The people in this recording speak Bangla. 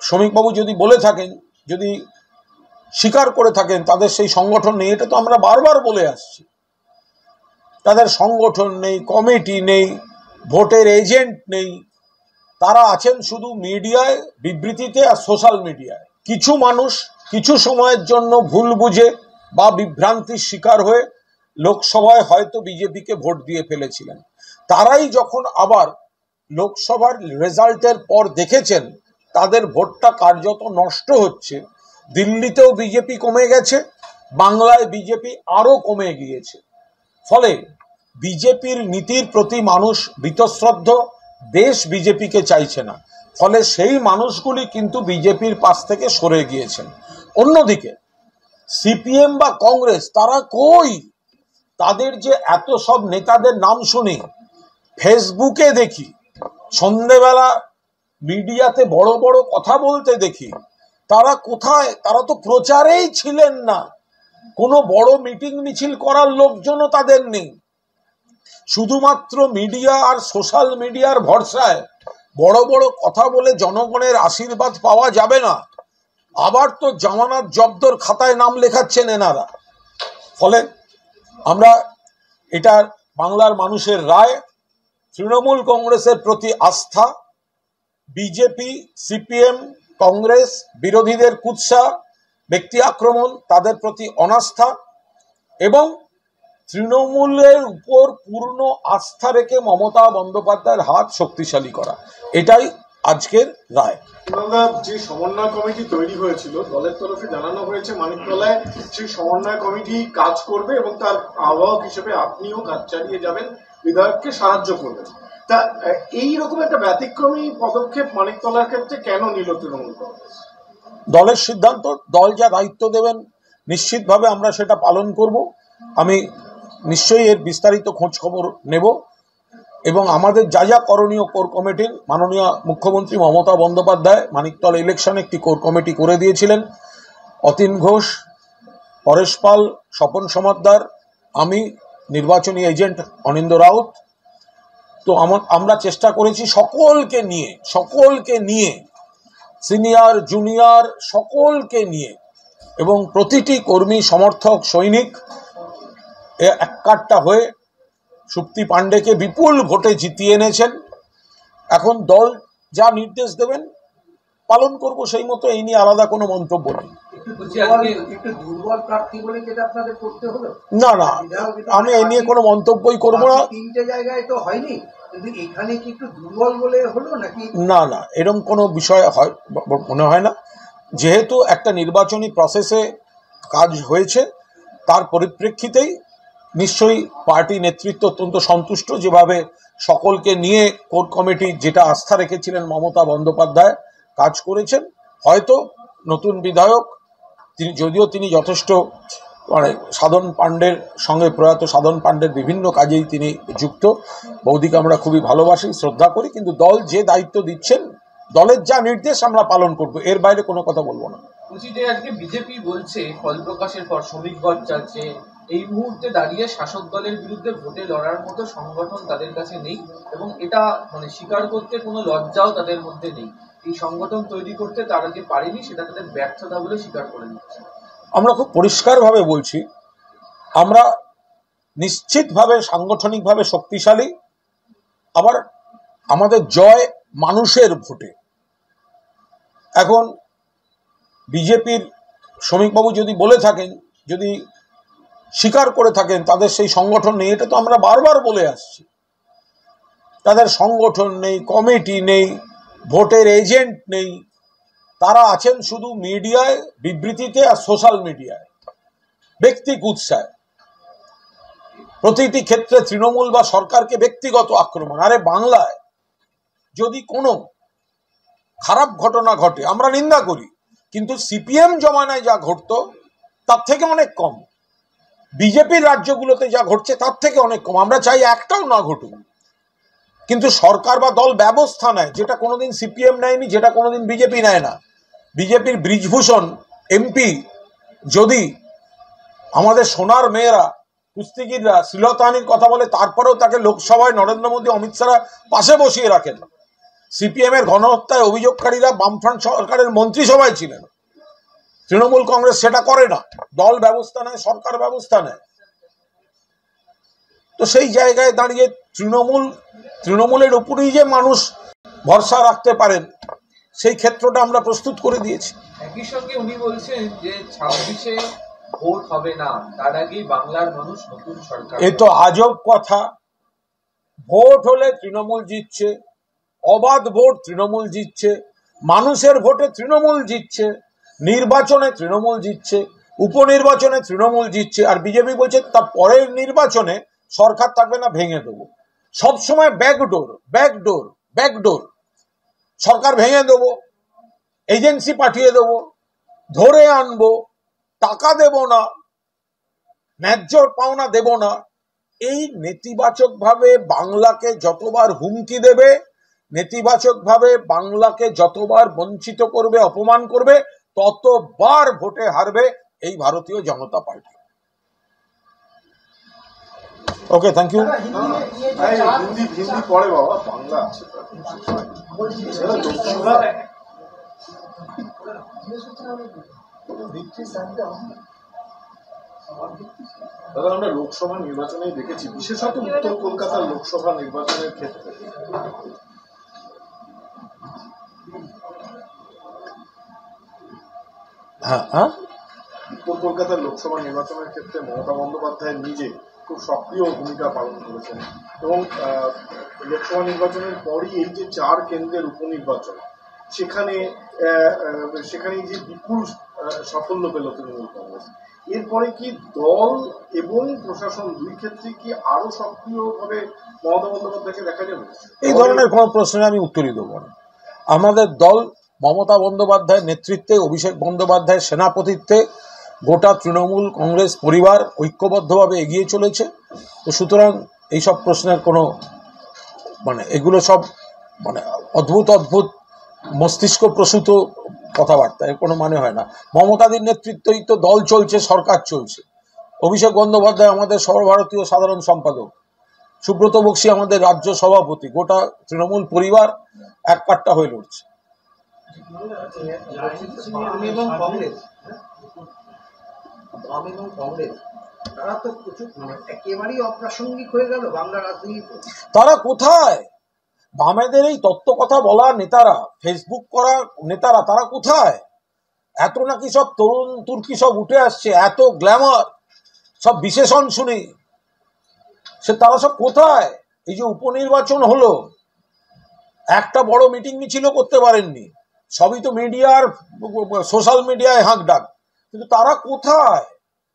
শ্রমিকবাবু যদি বলে থাকেন, যদি স্বীকার করে থাকেন তাদের সেই সংগঠন নেই, এটা তো আমরা বারবার বলে আসছি। তাদের সংগঠন নেই, কমিটি নেই, ভোটের এজেন্ট নেই, তারা আছেন শুধু মিডিয়ায়, বিবৃতিতে আর সোশ্যাল মিডিয়ায়। কিছু মানুষ কিছু সময়ের জন্য ভুল বুঝে বা বিভ্রান্তির শিকার হয়ে লোকসভায় হয়তো বিজেপিকে ভোট দিয়ে ফেলেছিলেন। তারাই যখন আবার লোকসভার রেজাল্টের পর দেখেছেন তাদের ভোটটা কার্যত নষ্ট হচ্ছে, দিল্লিতেও বিজেপি কমে গেছে, বাংলায় বিজেপি আরো কমে গিয়েছে, ফলে বিজেপির নীতির প্রতি মানুষ বীতশ্রদ্ধ, দেশ বিজেপিকে চাইছে না, ফলে সেই মানুষগুলি কিন্তু বিজেপির পাশ থেকে সরে গিয়েছেন। অন্যদিকে সিপিএম বা কংগ্রেস তারা কই? তাদের যে এত সব নেতাদের নাম শুনি, ফেসবুকে দেখি, সন্ধেবেলা মিডিয়াতে বড় বড় কথা বলতে দেখি, তারা কোথায়? তারা তো প্রচারেই ছিলেন না, কোনো বড় মিটিং মিছিল করার লোকজনও তাদের নেই। শুধুমাত্র মিডিয়া আর সোশ্যাল মিডিয়ার ভরসায় বড় বড় কথা বলে জনগণের আশীর্বাদ পাওয়া যাবে না। আবার তো জামানত জব্দর খাতায় নাম লেখাচ্ছেন এনারা। ফলে আমরা এটা বাংলার মানুষের রায়, তৃণমূল কংগ্রেসের প্রতি আস্থা, বিজেপি, সিপিএম, কংগ্রেস বিরোধীদের কুৎসা, ব্যক্তি আক্রমণ, তাদের প্রতি অনাস্থা এবং তৃণমূলের উপর পূর্ণ আস্থা রেখে মমতা বন্দ্যোপাধ্যায়ের হাত শক্তিশালী করা, এটাই আজকের রায়। যে সমন্বয় কমিটি তৈরি হয়েছিল দলের তরফে জানানো হয়েছে মানিকতলায় সেই সমন্বয় কমিটি কাজ করবে এবং তার আহ্বায়ক হিসেবে আপনিও কাজ চালিয়ে যাবেন, বিধায়ককে সাহায্য করবেন। তা এইরকম একটা ব্যতিক্রমী পদক্ষেপ মানিকতলার ক্ষেত্রে কেন নিল তৃণমূল কংগ্রেস? দলের সিদ্ধান্ত, দল যা দায়িত্ব দেবেন নিশ্চিতভাবে আমরা সেটা পালন করব। আমি নিশ্চয়ই এর বিস্তারিত খোঁজ খবর নেব এবং আমাদের যা যা করণীয় কোর কমিটির, মাননীয় মুখ্যমন্ত্রী মমতা বন্দ্যোপাধ্যায় মানিকতলা ইলেকশনে একটি কোর কমিটি করে দিয়েছিলেন। অতীন ঘোষ, পরেশ পাল, স্বপন সমাদ্দার, আমি, নির্বাচনী এজেন্ট অনিন্দ রাউত। তো আমরা চেষ্টা করেছি সকলকে নিয়ে সিনিয়র জুনিয়র সকলকে নিয়ে, এবং প্রতিটি কর্মী সমর্থক সৈনিক এককাট্টা হয়ে সুপ্তি পাণ্ডেকে বিপুল ভোটে জিতিয়ে এনেছেন। এখন দল যা নির্দেশ দেবেন পালন করব সেই মতো, এই নিয়ে আলাদা কোনো মন্তব্য নেই। না না, আমি এই নিয়ে কোনো মন্তব্যই করব না। তিনটে জায়গায় তো হয়নি, কিন্তু এখানে কি একটু দুর্বল বলে হলো নাকি? না না, এরকম কোনো বিষয় হয় মনে হয় না। যেহেতু একটা নির্বাচনী প্রসেসে কাজ হয়েছে, তার পরিপ্রেক্ষিতেই নিশ্চয়ই পার্টি নেতৃত্ব অত্যন্ত সন্তুষ্ট যেভাবে সকলকে নিয়ে কোর কমিটি যেটা আস্থা রেখেছিলেন মমতা বন্দ্যোপাধ্যায় কাজ করেছেন। হয়তো নতুন বিধায়ক যদিও তিনি যথেষ্ট সাধন পাণ্ডের সঙ্গে, প্রয়াত সাধন পাণ্ডের বিভিন্ন কাজেই তিনি যুক্ত, বৌদিকে আমরা খুবই ভালোবাসি, শ্রদ্ধা করি, কিন্তু দল যে দায়িত্ব দিচ্ছেন, দলের যা নির্দেশ আমরা পালন করব, এর বাইরে কোনো কথা বলবো না। আজকে বিজেপি বলছে ফল প্রকাশের পর শ্রমিকগণ চাচ্ছে, এই মুহূর্তে দাঁড়িয়ে শাসক দলের বিরুদ্ধে ভোটে লড়ার মতো সংগঠন তাদের কাছে নেই এবং এটা স্বীকার করতে কোনো লজ্জাও তাদের মধ্যে নেই। এই সংগঠন তৈরি করতে তারা যে পারেনি সেটা তাদের ব্যর্থতা বলে স্বীকার করে নিচ্ছে। আমরা খুব পরিষ্কারভাবে বলছি, আমরা নিশ্চিতভাবে সাংগঠনিকভাবে শক্তিশালী, আবার আমাদের জয় মানুষের ভোটে। এখন বিজেপির শ্রমিকবাবু যদি বলে থাকেন, যদি স্বীকার করে থাকেন তাদের সেই সংগঠন নেই, এটা তো আমরা বারবার বলে আসছি। তাদের সংগঠন নেই, কমিটি নেই, ভোটের এজেন্ট নেই, তারা আছেন শুধু মিডিয়ায়, বিবৃতিতে আর সোশ্যাল মিডিয়ায়, ব্যক্তি কুৎসায়, প্রতিটি ক্ষেত্রে তৃণমূল বা সরকারকে ব্যক্তিগত আক্রমণ। আরে বাংলায় যদি কোনো খারাপ ঘটনা ঘটে আমরা নিন্দা করি, কিন্তু সিপিএম জমানায় যা ঘটতো তার থেকে অনেক কম, বিজেপির রাজ্যগুলোতে যা ঘটছে তার থেকে অনেক কম। আমরা চাই একটাও না ঘটুক, কিন্তু সরকার বা দল ব্যবস্থা নেয়, যেটা কোনোদিন সিপিএম নেয়নি, যেটা কোনোদিন বিজেপি নেয় না। বিজেপির বৃজভূষণ এমপি যদি আমাদের সোনার মেয়েরা, কুস্তিগিররা শ্লীলতাহানির কথা বলে, তারপরেও তাকে লোকসভায় নরেন্দ্র মোদী, অমিত শাহ পাশে বসিয়ে রাখেন, সিপিএম এর গণহত্যায় অভিযোগকারীরা বামফ্রন্ট সরকারের মন্ত্রিসভায় ছিলেন। তৃণমূল কংগ্রেস সেটা করে না, দল ব্যবস্থা নেয়, সরকার ব্যবস্থা নেয়। তো সেই জায়গায় দাঁড়িয়ে তৃণমূলের উপরেই যে মানুষ ভরসা রাখতে পারেন সেই ক্ষেত্রটা আমরা প্রস্তুত করে দিয়েছি। একই সঙ্গে উনি বলছেন যে 26-এ ভোট হবে না, তার আগেই বাংলার মানুষ নতুন সরকার। এ তো আজব কথা। ভোট হলে তৃণমূল জিতছে, অবাধ ভোট তৃণমূল জিতছে, মানুষের ভোটে তৃণমূল জিতছে, নির্বাচনে তৃণমূল জিতছে, উপনির্বাচনে তৃণমূল জিতছে, আর বিজেপি বলছে তার পরের নির্বাচনে সরকার থাকবে না, ভেঙে দেবো। সবসময় ব্যাকডোর ব্যাকডোর ব্যাকডোর, সরকার ভেঙে দেবো, এজেন্সি পাঠিয়ে দেবো, ধরে আনবো, টাকা দেব না, ন্যায্য পাওনা দেব না। এই নেতিবাচক ভাবে বাংলাকে যতবার হুমকি দেবে, নেতিবাচক ভাবে বাংলাকে যতবার বঞ্চিত করবে, অপমান করবে, ততবার ভোটে হারবে এই Bharatiya Janata Party. Okay, thank you. Hindi পড়ে বাবা, বাংলা আছে। দাদা, আমরা লোকসভা নির্বাচনে দেখেছি, বিশেষত উত্তর কলকাতার লোকসভা নির্বাচনের ক্ষেত্রে উত্তর কলকাতার লোকসভা নির্বাচনের ক্ষেত্রে মমতা বন্দ্যোপাধ্যায় নিজে খুব সক্রিয় ভূমিকা পালন করেছেন এবং লোকসভা নির্বাচনের পরই এই যে 4 কেন্দ্রের উপনির্বাচন, সেখানে যে বিপুল সাফল্য পেল তৃণমূল কংগ্রেস, এরপরে কি দল এবং প্রশাসন দুই ক্ষেত্রে কি আরো সক্রিয়ভাবে মমতা বন্দ্যোপাধ্যায়কে দেখা যাবে? এই ধরনের কোন প্রশ্নের আমি উত্তরই দেবো না। আমাদের দল মমতা বন্দ্যোপাধ্যায়ের নেতৃত্বে, অভিষেক বন্দ্যোপাধ্যায়ের সেনাপতিত্বে গোটা তৃণমূল কংগ্রেস পরিবার ঐক্যবদ্ধভাবে এগিয়ে চলেছে। তো সুতরাং এইসব প্রশ্নের কোনো এগুলো সব অদ্ভুত অদ্ভুত মস্তিষ্ক প্রসূত কথাবার্তা, এর কোনো মানে হয় না। মমতাদির নেতৃত্বেই তো দল চলছে, সরকার চলছে। অভিষেক বন্দ্যোপাধ্যায় আমাদের সর্বভারতীয় সাধারণ সম্পাদক, সুব্রত বক্সী আমাদের রাজ্য সভাপতি, গোটা তৃণমূল পরিবার এক কাট্টা হয়ে লড়ছে। তারা তো প্রচুর একেবারেই অপ্রাসঙ্গিক হয়ে গেল বাংলা রাজনীতিতে। তারা কোথায়? বামেদের এই তত্ত্ব কথা বলা নেতারা, ফেসবুক করা নেতারা, তারা কোথায়? এত নাকি সব তরুণ তুর্কি সব উঠে আসছে, এত গ্ল্যামার, সব বিশেষণ শুনি, তারা সব কোথায়? এই যে উপনির্বাচন হলো, একটা বড় মিটিং মিছিল করতে পারেননি, সবই তো মিডিয়ার সোশ্যাল মিডিয়ায় হাঁক ডাক, কিন্তু তারা কোথায়?